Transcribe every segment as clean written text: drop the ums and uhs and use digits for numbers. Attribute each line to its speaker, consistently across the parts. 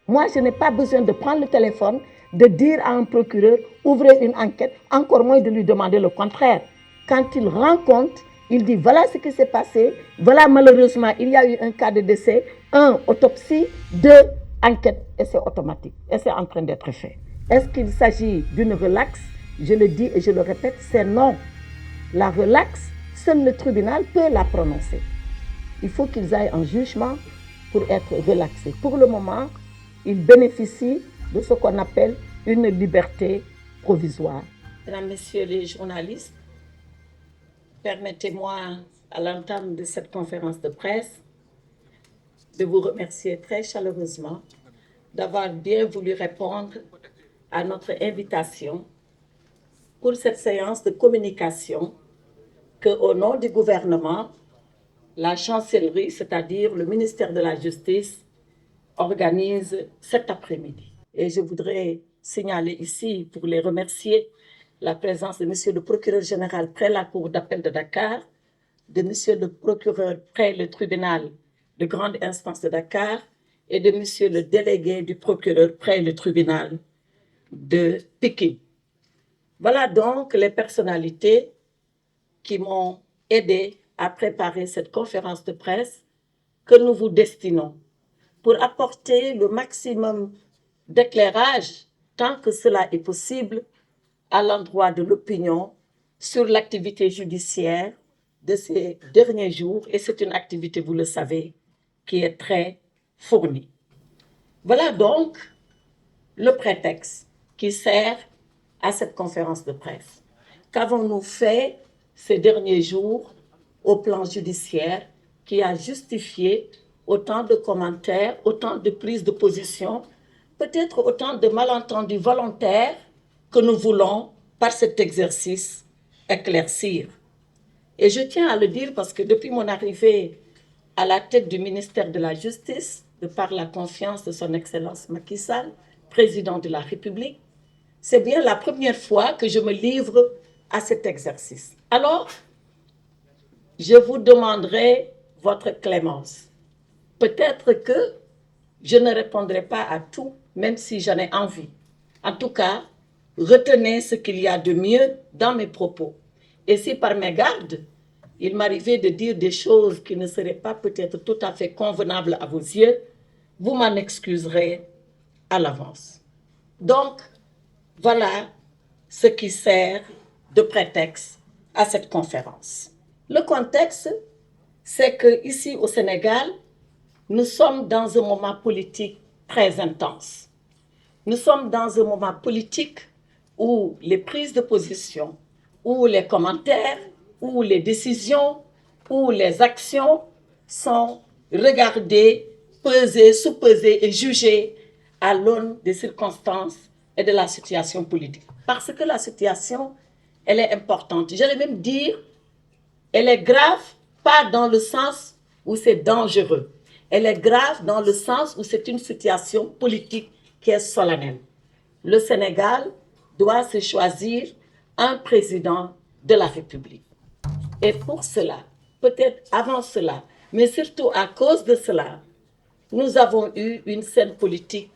Speaker 1: Moi, je n'ai pas besoin de prendre le téléphone, de dire à un procureur, ouvrez une enquête, encore moins de lui demander le contraire. Quand il rend compte, il dit, voilà ce qui s'est passé, voilà malheureusement, il y a eu un cas de décès, 1, autopsie, 2, enquête, et c'est automatique, et c'est en train d'être fait. Est-ce qu'il s'agit d'une relaxe? Je le dis et je le répète, c'est non. La relaxe, seul le tribunal peut la prononcer. Il faut qu'ils aillent en jugement pour être relaxés. Pour le moment, ils bénéficient de ce qu'on appelle une liberté provisoire. Mesdames, Messieurs les journalistes, permettez-moi, à l'entame de cette conférence de presse, de vous remercier très chaleureusement d'avoir bien voulu répondre à notre invitation pour cette séance de communication que, au nom du gouvernement, la chancellerie, c'est-à-dire le ministère de la Justice, organise cet après-midi. Et je voudrais signaler ici, pour les remercier, la présence de Monsieur le procureur général près la Cour d'appel de Dakar, de Monsieur le procureur près le tribunal de grande instance de Dakar et de Monsieur le délégué du procureur près le tribunal de Pékin. Voilà donc les personnalités qui m'ont aidé à préparer cette conférence de presse que nous vous destinons pour apporter le maximum d'éclairage, tant que cela est possible, à l'endroit de l'opinion sur l'activité judiciaire de ces derniers jours. Et c'est une activité, vous le savez, qui est très fournie. Voilà donc le prétexte qui sert à cette conférence de presse. Qu'avons-nous fait ces derniers jours au plan judiciaire qui a justifié autant de commentaires, autant de prises de position, peut-être autant de malentendus volontaires que nous voulons, par cet exercice, éclaircir. Et je tiens à le dire parce que depuis mon arrivée à la tête du ministère de la Justice, de par la confiance de son Excellence Macky Sall, président de la République, c'est bien la première fois que je me livre à cet exercice. Alors, je vous demanderai votre clémence. Peut-être que je ne répondrai pas à tout, même si j'en ai envie. En tout cas, retenez ce qu'il y a de mieux dans mes propos. Et si par mégarde, il m'arrivait de dire des choses qui ne seraient pas peut-être tout à fait convenables à vos yeux, vous m'en excuserez à l'avance. Donc, voilà ce qui sert de prétexte à cette conférence. Le contexte, c'est qu'ici au Sénégal, nous sommes dans un moment politique très intense. Nous sommes dans un moment politique où les prises de position, où les commentaires, où les décisions, où les actions sont regardées, pesées, sous-pesées et jugées à l'aune des circonstances et de la situation politique. Parce que la situation, elle est importante. J'allais même dire, elle est grave, pas dans le sens où c'est dangereux. Elle est grave dans le sens où c'est une situation politique qui est solennelle. Le Sénégal doit se choisir un président de la République. Et pour cela, peut-être avant cela, mais surtout à cause de cela, nous avons eu une scène politique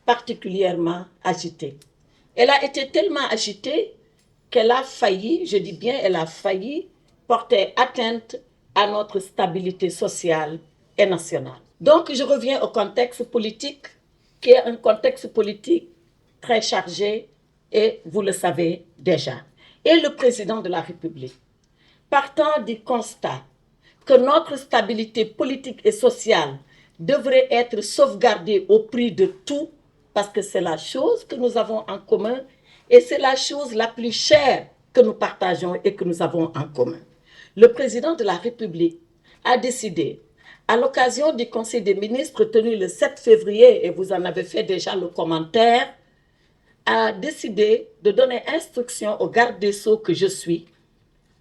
Speaker 1: particulièrement agitée. Elle a été tellement agitée qu'elle a failli, je dis bien elle a failli, porter atteinte à notre stabilité sociale et nationale. Donc je reviens au contexte politique, qui est un contexte politique très chargé, et vous le savez déjà. Et le président de la République, partant du constat que notre stabilité politique et sociale devrait être sauvegardée au prix de tout, parce que c'est la chose que nous avons en commun et c'est la chose la plus chère que nous partageons et que nous avons en commun. Le président de la République a décidé, à l'occasion du Conseil des ministres tenu le 7 février, et vous en avez fait déjà le commentaire, a décidé de donner instruction au garde des Sceaux que je suis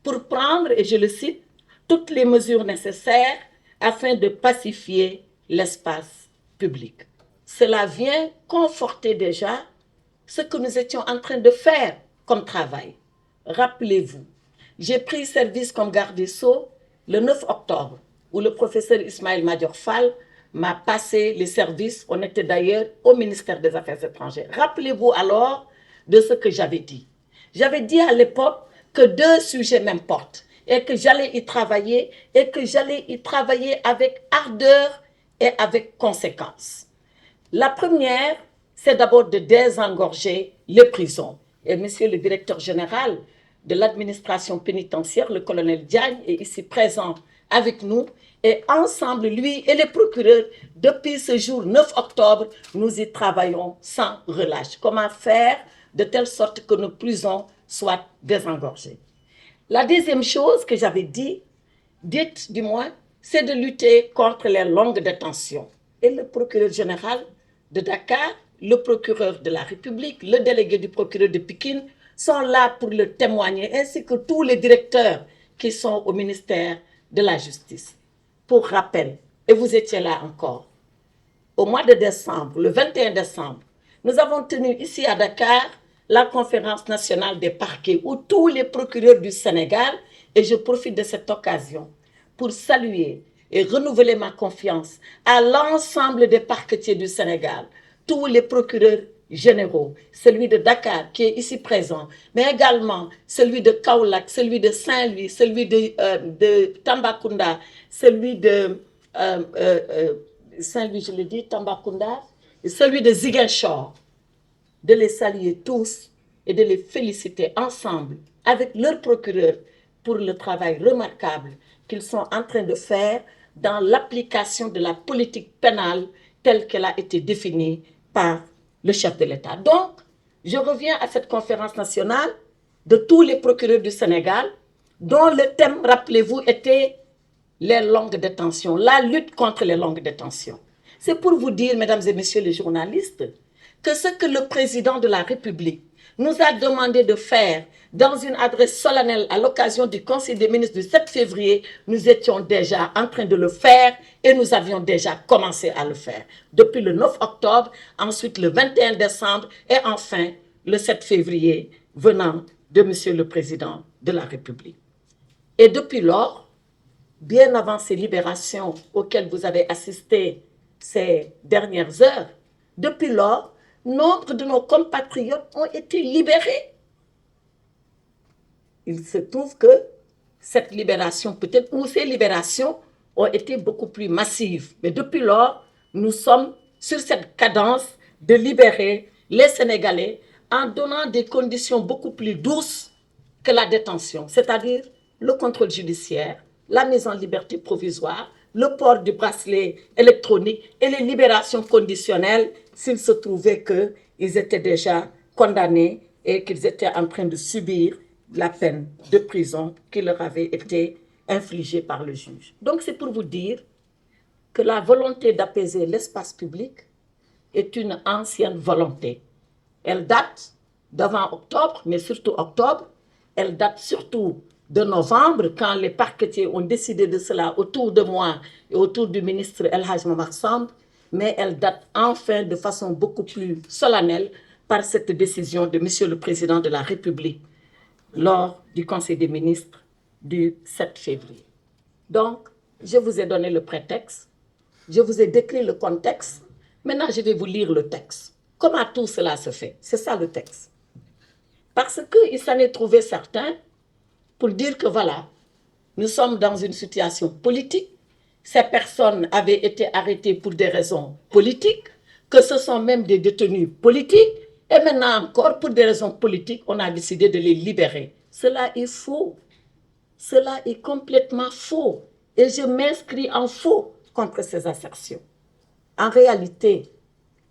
Speaker 1: pour prendre, et je le cite, toutes les mesures nécessaires afin de pacifier l'espace public. Cela vient conforter déjà ce que nous étions en train de faire comme travail. Rappelez-vous, j'ai pris service comme garde des Sceaux le 9 octobre, où le professeur Ismaël Madior Fall m'a passé les services. On était d'ailleurs au ministère des Affaires étrangères. Rappelez-vous alors de ce que j'avais dit. J'avais dit à l'époque que 2 sujets m'importent et que j'allais y travailler avec ardeur et avec conséquence. La première, c'est d'abord de désengorger les prisons. Et monsieur le directeur général de l'administration pénitentiaire, le colonel Diagne, est ici présent avec nous. Et ensemble, lui et les procureurs, depuis ce jour 9 octobre, nous y travaillons sans relâche. Comment faire de telle sorte que nos prisons soient désengorgées. La deuxième chose que j'avais dite du moins, c'est de lutter contre les longues détentions. Et le procureur général de Dakar, le procureur de la République, le délégué du procureur de Pikine sont là pour le témoigner, ainsi que tous les directeurs qui sont au ministère de la Justice. Pour rappel, et vous étiez là encore, au mois de décembre, le 21 décembre, nous avons tenu ici à Dakar la conférence nationale des parquets où tous les procureurs du Sénégal, et je profite de cette occasion pour saluer et renouveler ma confiance à l'ensemble des parquetiers du Sénégal, tous les procureurs généraux, celui de Dakar qui est ici présent, mais également celui de Kaolack, celui de Saint-Louis, celui de Tambacounda, celui de Saint-Louis, je le dis, Tambacounda, et celui de Ziguinchor, de les saluer tous et de les féliciter ensemble avec leurs procureurs pour le travail remarquable qu'ils sont en train de faire dans l'application de la politique pénale telle qu'elle a été définie par le chef de l'État. Donc, je reviens à cette conférence nationale de tous les procureurs du Sénégal, dont le thème, rappelez-vous, était les longues détentions, la lutte contre les longues détentions. C'est pour vous dire, mesdames et messieurs les journalistes, que ce que le président de la République nous a demandé de faire dans une adresse solennelle à l'occasion du Conseil des ministres du 7 février, nous étions déjà en train de le faire et nous avions déjà commencé à le faire. Depuis le 9 octobre, ensuite le 21 décembre et enfin le 7 février venant de monsieur le président de la République. Et depuis lors, bien avant ces libérations auxquelles vous avez assisté ces dernières heures, depuis lors, nombre de nos compatriotes ont été libérés. Il se trouve que cette libération, peut-être, ou ces libérations ont été beaucoup plus massives. Mais depuis lors, nous sommes sur cette cadence de libérer les Sénégalais en donnant des conditions beaucoup plus douces que la détention, c'est-à-dire le contrôle judiciaire, la mise en liberté provisoire, le port du bracelet électronique et les libérations conditionnelles s'il se trouvait qu'ils étaient déjà condamnés et qu'ils étaient en train de subir la peine de prison qui leur avait été infligée par le juge. Donc c'est pour vous dire que la volonté d'apaiser l'espace public est une ancienne volonté. Elle date d'avant octobre, mais surtout octobre. Elle date surtout de novembre, quand les parquetiers ont décidé de cela autour de moi et autour du ministre El Hadj Momar Samb, mais elle date enfin de façon beaucoup plus solennelle par cette décision de monsieur le président de la République lors du Conseil des ministres du 7 février. Donc, je vous ai donné le prétexte, je vous ai décrit le contexte, maintenant je vais vous lire le texte. Comment tout cela se fait? C'est ça le texte. Parce qu'il s'en est trouvé certains pour dire que voilà, nous sommes dans une situation politique, ces personnes avaient été arrêtées pour des raisons politiques, que ce sont même des détenus politiques, et maintenant encore, pour des raisons politiques, on a décidé de les libérer. Cela est faux. Cela est complètement faux. Et je m'inscris en faux contre ces assertions. En réalité,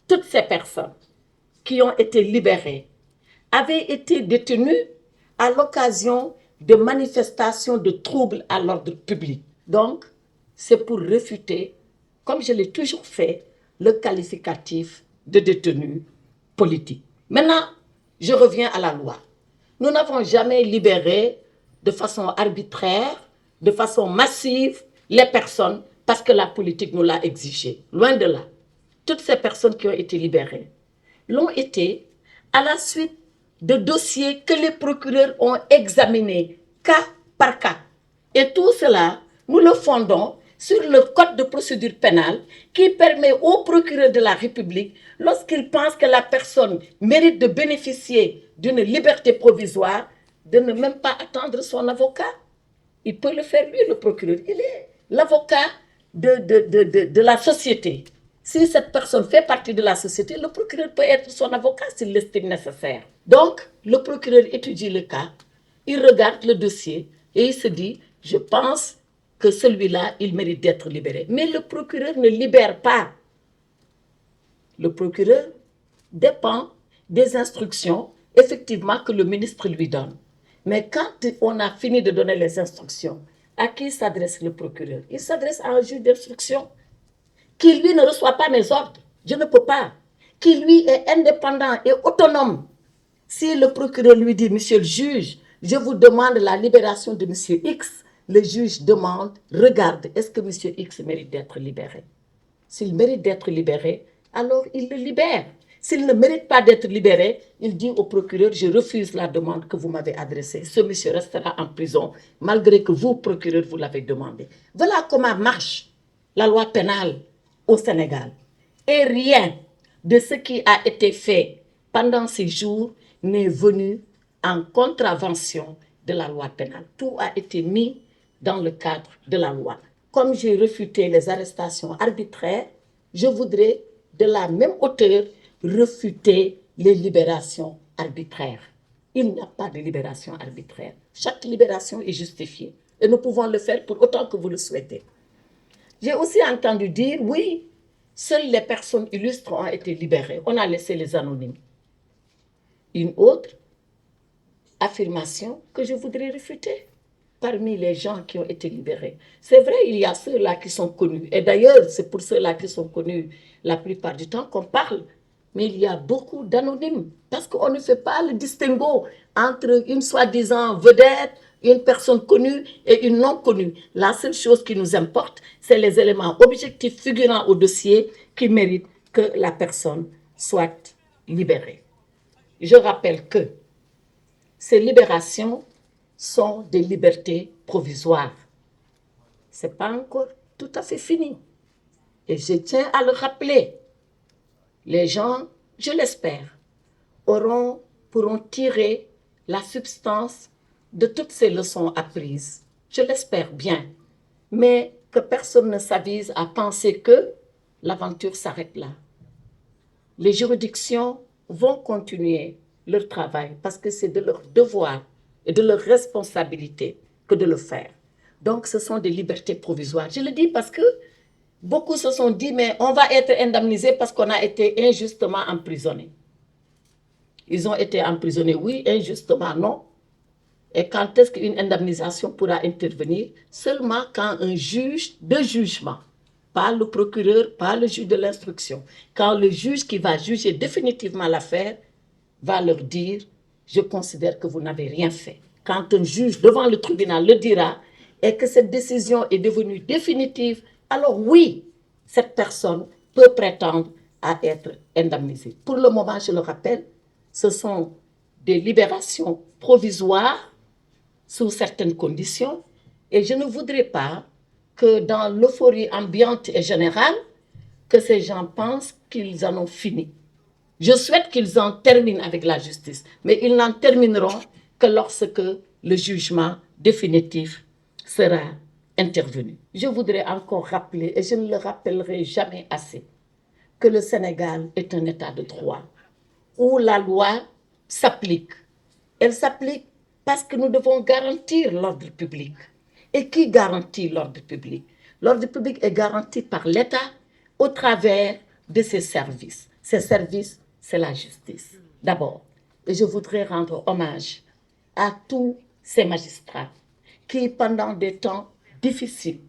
Speaker 1: toutes ces personnes qui ont été libérées avaient été détenues à l'occasion de manifestations de troubles à l'ordre public. Donc, c'est pour réfuter, comme je l'ai toujours fait, le qualificatif de détenu politique. Maintenant, je reviens à la loi. Nous n'avons jamais libéré de façon arbitraire, de façon massive, les personnes parce que la politique nous l'a exigé. Loin de là. Toutes ces personnes qui ont été libérées l'ont été à la suite de dossiers que les procureurs ont examinés cas par cas. Et tout cela, nous le fondons sur le code de procédure pénale qui permet au procureur de la République, lorsqu'il pense que la personne mérite de bénéficier d'une liberté provisoire, de ne même pas attendre son avocat. Il peut le faire lui, le procureur. Il est l'avocat de la société. Si cette personne fait partie de la société, le procureur peut être son avocat s'il l'estime nécessaire. Donc, le procureur étudie le cas, il regarde le dossier et il se dit, je pense que celui-là, il mérite d'être libéré. Mais le procureur ne libère pas. Le procureur dépend des instructions, effectivement, que le ministre lui donne. Mais quand on a fini de donner les instructions, à qui s'adresse le procureur? Il s'adresse à un juge d'instruction qui, lui, ne reçoit pas mes ordres. Je ne peux pas. Qui, lui, est indépendant et autonome. Si le procureur lui dit, monsieur le juge, je vous demande la libération de monsieur X, le juge demande, regarde, est-ce que monsieur X mérite d'être libéré? S'il mérite d'être libéré, alors il le libère. S'il ne mérite pas d'être libéré, il dit au procureur, je refuse la demande que vous m'avez adressée. Ce monsieur restera en prison, malgré que vous, procureur, vous l'avez demandé. Voilà comment marche la loi pénale au Sénégal. Et rien de ce qui a été fait pendant ces jours n'est venu en contravention de la loi pénale. Tout a été mis dans le cadre de la loi. Comme j'ai refuté les arrestations arbitraires, je voudrais de la même hauteur refuter les libérations arbitraires. Il n'y a pas de libération arbitraire. Chaque libération est justifiée. Et nous pouvons le faire pour autant que vous le souhaitez. J'ai aussi entendu dire, oui, seules les personnes illustres ont été libérées. On a laissé les anonymes. Une autre affirmation que je voudrais refuter parmi les gens qui ont été libérés. C'est vrai, il y a ceux-là qui sont connus. Et d'ailleurs, c'est pour ceux-là qui sont connus la plupart du temps qu'on parle. Mais il y a beaucoup d'anonymes. Parce qu'on ne fait pas le distinguo entre une soi-disant vedette, une personne connue et une non connue. La seule chose qui nous importe, c'est les éléments objectifs figurant au dossier qui méritent que la personne soit libérée. Je rappelle que ces libérations sont des libertés provisoires. Ce n'est pas encore tout à fait fini. Et je tiens à le rappeler. Les gens, je l'espère, pourront tirer la substance de toutes ces leçons apprises. Je l'espère bien. Mais que personne ne s'avise à penser que l'aventure s'arrête là. Les juridictions vont continuer leur travail parce que c'est de leur devoir et de leur responsabilité que de le faire. Donc, ce sont des libertés provisoires. Je le dis parce que beaucoup se sont dit, mais on va être indemnisés parce qu'on a été injustement emprisonnés. Ils ont été emprisonnés, oui, injustement, non. Et quand est-ce qu'une indemnisation pourra intervenir? Seulement quand un juge de jugement, pas le procureur, pas le juge de l'instruction, quand le juge qui va juger définitivement l'affaire va leur dire, je considère que vous n'avez rien fait. Quand un juge devant le tribunal le dira et que cette décision est devenue définitive, alors oui, cette personne peut prétendre à être indemnisée. Pour le moment, je le rappelle, ce sont des libérations provisoires sous certaines conditions et je ne voudrais pas que dans l'euphorie ambiante et générale, que ces gens pensent qu'ils en ont fini. Je souhaite qu'ils en terminent avec la justice, mais ils n'en termineront que lorsque le jugement définitif sera intervenu. Je voudrais encore rappeler, et je ne le rappellerai jamais assez, que le Sénégal est un état de droit où la loi s'applique. Elle s'applique parce que nous devons garantir l'ordre public. Et qui garantit l'ordre public? L'ordre public est garanti par l'État au travers de ses services. Ces services, c'est la justice, d'abord. Et je voudrais rendre hommage à tous ces magistrats qui, pendant des temps difficiles,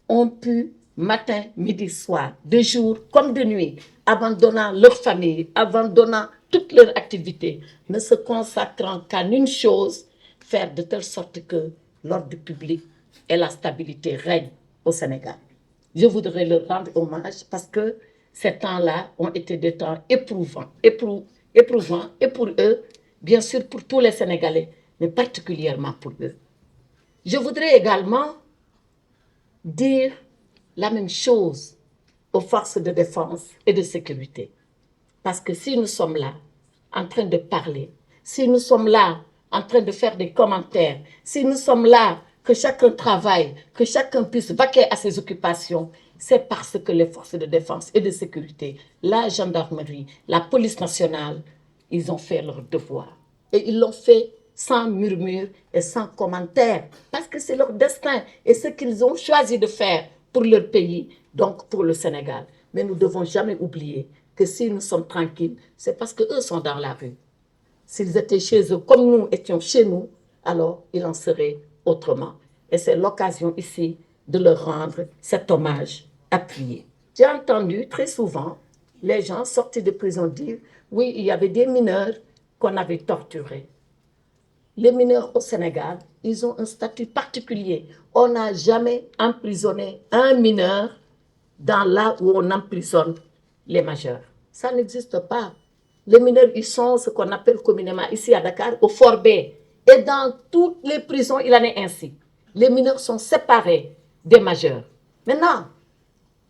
Speaker 1: ont pu, matin, midi, soir, de jour comme de nuit, abandonnant leur famille, abandonnant toutes leurs activités, ne se consacrant qu'à une chose, faire de telle sorte que l'ordre public et la stabilité règnent au Sénégal. Je voudrais leur rendre hommage parce que ces temps-là ont été des temps éprouvants, et pour eux, bien sûr pour tous les Sénégalais, mais particulièrement pour eux. Je voudrais également dire la même chose aux forces de défense et de sécurité. Parce que si nous sommes là, en train de parler, si nous sommes là, en train de faire des commentaires, si nous sommes là, que chacun travaille, que chacun puisse vaquer à ses occupations, c'est parce que les forces de défense et de sécurité, la gendarmerie, la police nationale, ils ont fait leur devoir. Et ils l'ont fait sans murmure et sans commentaire, parce que c'est leur destin et ce qu'ils ont choisi de faire pour leur pays, donc pour le Sénégal. Mais nous ne devons jamais oublier que si nous sommes tranquilles, c'est parce qu'eux sont dans la rue. S'ils étaient chez eux comme nous étions chez nous, alors il en serait autrement. Et c'est l'occasion ici de leur rendre cet hommage appuyé. J'ai entendu très souvent les gens sortis de prison dire « oui, il y avait des mineurs qu'on avait torturés ». Les mineurs au Sénégal, ils ont un statut particulier. On n'a jamais emprisonné un mineur dans là où on emprisonne les majeurs. Ça n'existe pas. Les mineurs, ils sont ce qu'on appelle communément ici à Dakar, au Fort B. Et dans toutes les prisons, il en est ainsi. Les mineurs sont séparés des majeurs. Maintenant,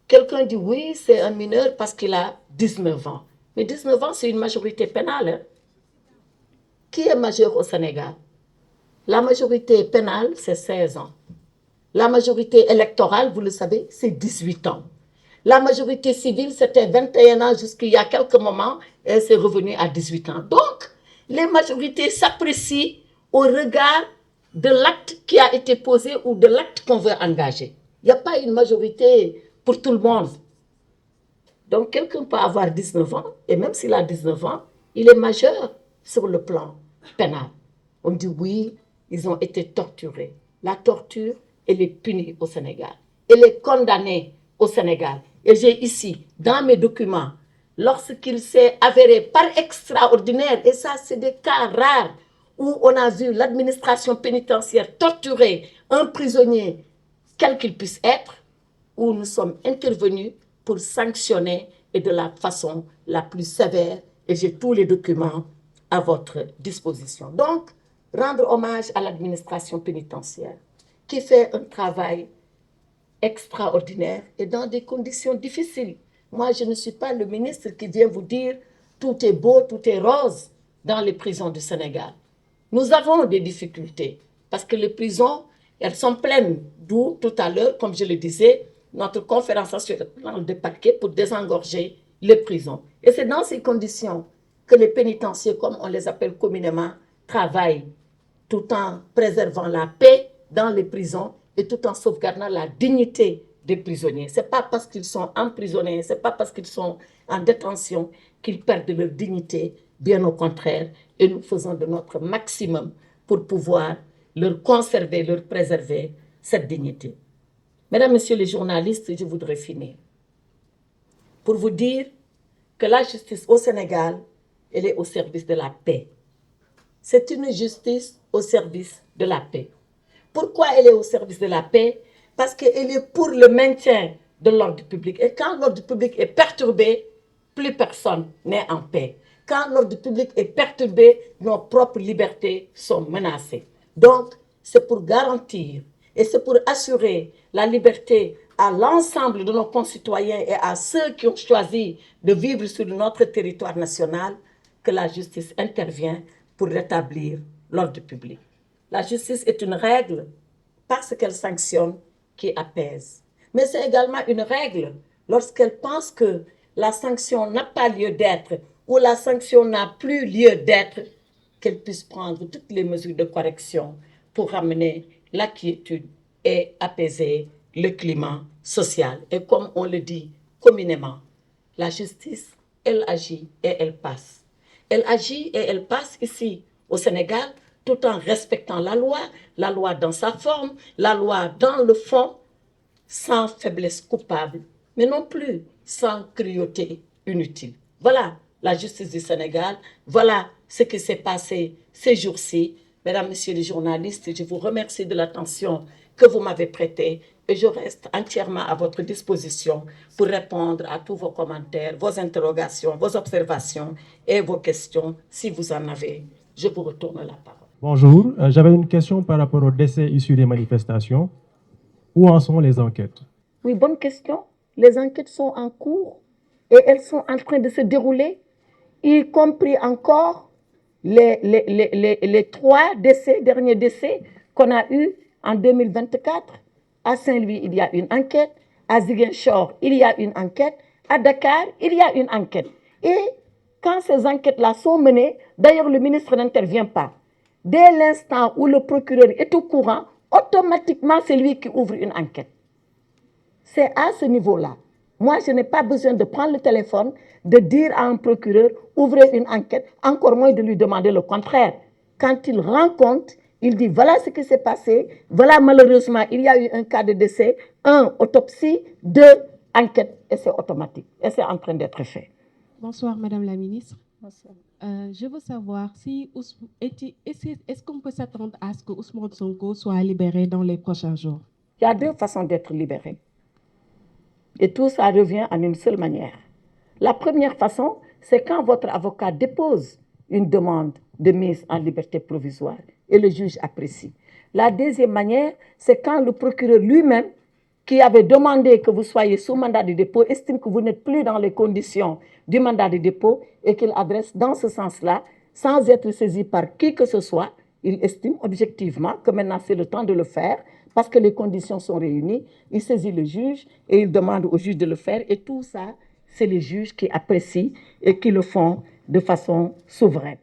Speaker 1: quelqu'un dit oui, c'est un mineur parce qu'il a 19 ans. Mais 19 ans, c'est une majorité pénale. Hein? Qui est majeur au Sénégal? La majorité pénale, c'est 16 ans. La majorité électorale, vous le savez, c'est 18 ans. La majorité civile, c'était 21 ans jusqu'il y a quelques moments, et c'est revenu à 18 ans. Donc, les majorités s'apprécient au regard de l'acte qui a été posé ou de l'acte qu'on veut engager. Il n'y a pas une majorité pour tout le monde. Donc, quelqu'un peut avoir 19 ans, et même s'il a 19 ans, il est majeur sur le plan pénal. On dit oui, ils ont été torturés. La torture, elle est punie au Sénégal. Elle est condamnée au Sénégal. Et j'ai ici, dans mes documents, lorsqu'il s'est avéré par extraordinaire, et ça c'est des cas rares, où on a vu l'administration pénitentiaire torturer un prisonnier, quel qu'il puisse être, où nous sommes intervenus pour sanctionner et de la façon la plus sévère. Et j'ai tous les documents à votre disposition. Donc, rendre hommage à l'administration pénitentiaire qui fait un travail extraordinaire et dans des conditions difficiles. Moi, je ne suis pas le ministre qui vient vous dire tout est beau, tout est rose dans les prisons du Sénégal. Nous avons des difficultés parce que les prisons, elles sont pleines. D'où, tout à l'heure, comme je le disais, notre conférence nationale de parquet pour désengorger les prisons. Et c'est dans ces conditions que les pénitenciers, comme on les appelle communément, travaillent tout en préservant la paix dans les prisons et tout en sauvegardant la dignité des prisonniers. Ce n'est pas parce qu'ils sont emprisonnés, ce n'est pas parce qu'ils sont en détention qu'ils perdent leur dignité, bien au contraire, et nous faisons de notre maximum pour pouvoir leur conserver, leur préserver cette dignité. Mesdames, Messieurs les journalistes, je voudrais finir pour vous dire que la justice au Sénégal, elle est au service de la paix. C'est une justice au service de la paix. Pourquoi elle est au service de la paix? Parce qu'elle est pour le maintien de l'ordre public. Et quand l'ordre public est perturbé, plus personne n'est en paix. Quand l'ordre public est perturbé, nos propres libertés sont menacées. Donc, c'est pour garantir et c'est pour assurer la liberté à l'ensemble de nos concitoyens et à ceux qui ont choisi de vivre sur notre territoire national que la justice intervient pour rétablir l'ordre public. La justice est une règle parce qu'elle sanctionne qui apaise. Mais c'est également une règle lorsqu'elle pense que la sanction n'a pas lieu d'être ou la sanction n'a plus lieu d'être, qu'elle puisse prendre toutes les mesures de correction pour ramener la quiétude et apaiser le climat social. Et comme on le dit communément, la justice, elle agit et elle passe. Elle agit et elle passe ici au Sénégal tout en respectant la loi dans sa forme, la loi dans le fond, sans faiblesse coupable, mais non plus sans cruauté inutile. Voilà la justice du Sénégal, voilà ce qui s'est passé ces jours-ci. Mesdames, Messieurs les journalistes, je vous remercie de l'attention que vous m'avez prêtée et je reste entièrement à votre disposition pour répondre à tous vos commentaires, vos interrogations, vos observations et vos questions, si vous en avez. Je vous retourne la parole.
Speaker 2: Bonjour, j'avais une question par rapport au décès issu des manifestations. Où en sont les enquêtes?
Speaker 1: Oui, bonne question. Les enquêtes sont en cours et elles sont en train de se dérouler, y compris encore les 3 derniers décès qu'on a eus en 2024. À Saint-Louis, il y a une enquête. À Ziguinchor, il y a une enquête. À Dakar, il y a une enquête. Et quand ces enquêtes-là sont menées, d'ailleurs, le ministre n'intervient pas. Dès l'instant où le procureur est au courant, automatiquement, c'est lui qui ouvre une enquête. C'est à ce niveau-là. Moi, je n'ai pas besoin de prendre le téléphone, de dire à un procureur, ouvrez une enquête, encore moins de lui demander le contraire. Quand il rend compte, il dit, voilà ce qui s'est passé, voilà malheureusement, il y a eu un cas de décès, 1, autopsie, 2, enquête, et c'est automatique, et c'est en train d'être fait.
Speaker 2: Bonsoir, Madame la Ministre.
Speaker 1: Bonsoir.
Speaker 2: Je veux savoir si est-ce qu'on peut s'attendre à ce que Ousmane Sonko soit libéré dans les prochains jours?
Speaker 1: Il y a 2 façons d'être libéré. Et tout ça revient en une seule manière. La première façon, c'est quand votre avocat dépose une demande de mise en liberté provisoire et le juge apprécie. La deuxième manière, c'est quand le procureur lui-même, qui avait demandé que vous soyez sous mandat de dépôt, estime que vous n'êtes plus dans les conditions du mandat de dépôt et qu'il adresse dans ce sens-là, sans être saisi par qui que ce soit, il estime objectivement que maintenant c'est le temps de le faire parce que les conditions sont réunies, il saisit le juge et il demande au juge de le faire et tout ça, c'est les juges qui apprécient et qui le font de façon souveraine.